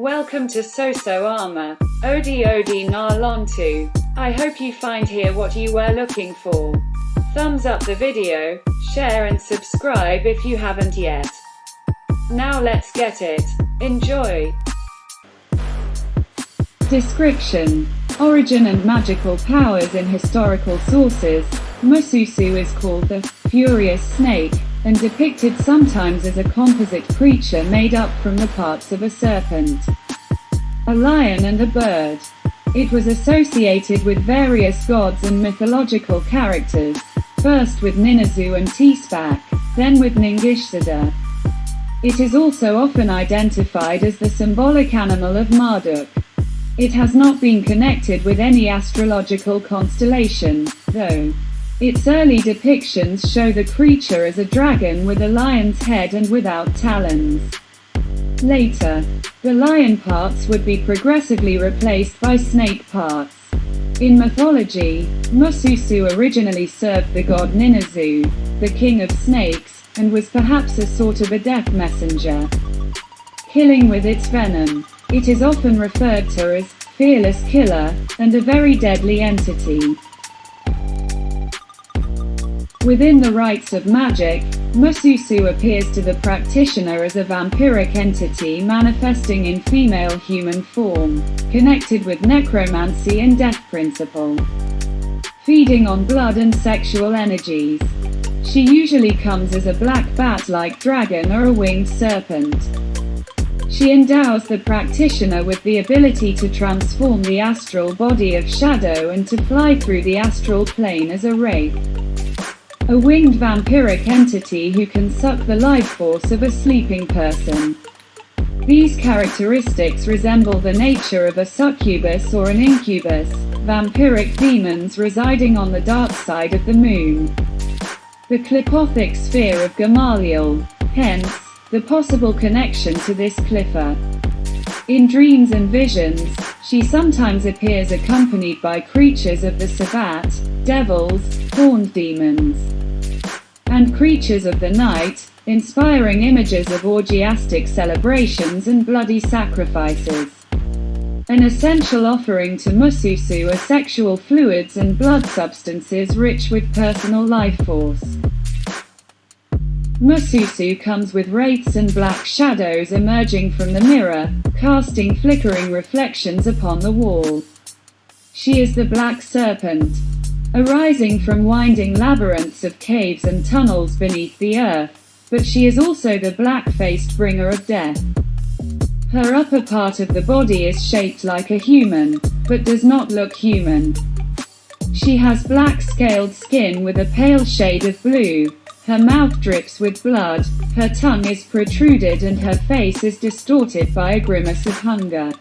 Welcome to So AmA Media.2.0. I hope you find here what you were looking for. Thumbs up the video, share and subscribe if you haven't yet. Now let's get it. Enjoy. Description: origin and magical powers. In historical sources, MUSUSSU is called the furious snake, and depicted sometimes as a composite creature made up from the parts of a serpent, a lion and a bird. It was associated with various gods and mythological characters, first with MUSUSSU and Tispak, then with Ningishzada. It is also often identified as the symbolic animal of Marduk. It has not been connected with any astrological constellation, though. Its early depictions show the creature as a dragon with a lion's head and without talons. Later, the lion parts would be progressively replaced by snake parts. In mythology, MUSUSSU originally served the god Ninursu, the king of snakes, and was perhaps a sort of a death messenger, killing with its venom. It is often referred to as fearless killer, and a very deadly entity. Within the rites of magic, MUSUSSU appears to the practitioner as a vampiric entity manifesting in female human form, connected with necromancy and death principle, feeding on blood and sexual energies. She usually comes as a black bat-like dragon or a winged serpent. She endows the practitioner with the ability to transform the astral body of shadow and to fly through the astral plane as a wraith, a winged vampiric entity who can suck the life force of a sleeping person. These characteristics resemble the nature of a succubus or an incubus, vampiric demons residing on the dark side of the moon. The Clipothic sphere of Gamaliel, hence, the possible connection to this Clipper. In dreams and visions, she sometimes appears accompanied by creatures of the Sabbat, devils, horned demons, and creatures of the night, inspiring images of orgiastic celebrations and bloody sacrifices. An essential offering to MUSUSSU are sexual fluids and blood substances rich with personal life force. MUSUSSU comes with wraiths and black shadows emerging from the mirror, casting flickering reflections upon the wall. She is the black serpent, arising from winding labyrinths of caves and tunnels beneath the earth, but she is also the black-faced bringer of death. Her upper part of the body is shaped like a human, but does not look human. She has black scaled skin with a pale shade of blue, her mouth drips with blood, her tongue is protruded and her face is distorted by a grimace of hunger.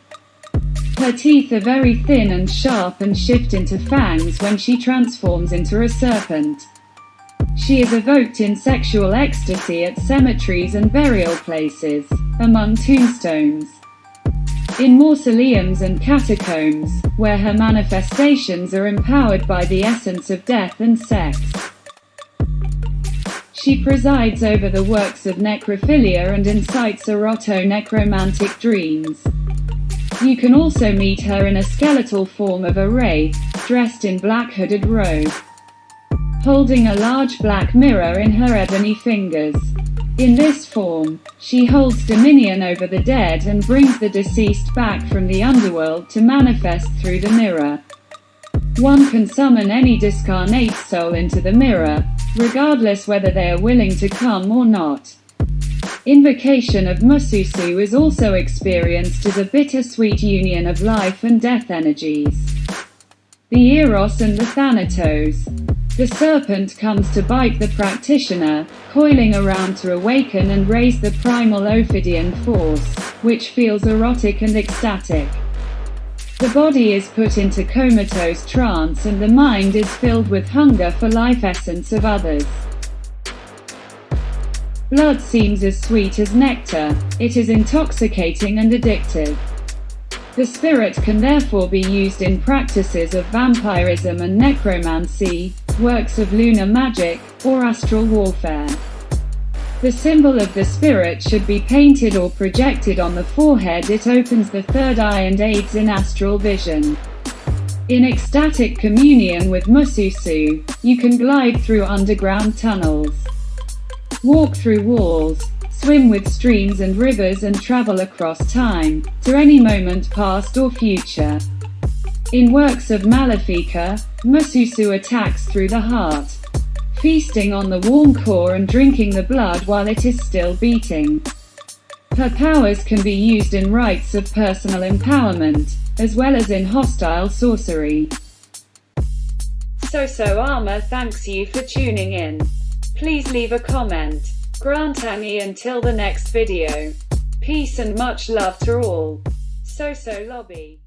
Her teeth are very thin and sharp and shift into fangs when she transforms into a serpent. She is evoked in sexual ecstasy at cemeteries and burial places, among tombstones, in mausoleums and catacombs, where her manifestations are empowered by the essence of death and sex. She presides over the works of necrophilia and incites eroto-necromantic dreams. You can also meet her in a skeletal form of a wraith, dressed in black hooded robe, holding a large black mirror in her ebony fingers. In this form, she holds dominion over the dead and brings the deceased back from the underworld to manifest through the mirror. One can summon any discarnate soul into the mirror, regardless whether they are willing to come or not. Invocation of MUSUSSU is also experienced as a bittersweet union of life and death energies. The Eros and the Thanatos. The serpent comes to bite the practitioner, coiling around to awaken and raise the primal Ophidian force, which feels erotic and ecstatic. The body is put into comatose trance and the mind is filled with hunger for life essence of others. Blood seems as sweet as nectar, it is intoxicating and addictive. The spirit can therefore be used in practices of vampirism and necromancy, works of lunar magic, or astral warfare. The symbol of the spirit should be painted or projected on the forehead. It opens the third eye and aids in astral vision. In ecstatic communion with MUSUSSU, you can glide through underground tunnels, walk through walls, swim with streams and rivers, and travel across time, to any moment past or future. In works of Malefica, MUSUSSU attacks through the heart, feasting on the warm core and drinking the blood while it is still beating. Her powers can be used in rites of personal empowerment, as well as in hostile sorcery. So AmA thanks you for tuning in. Please leave a comment. Grantangi until the next video. Peace and much love to all. So Lobby.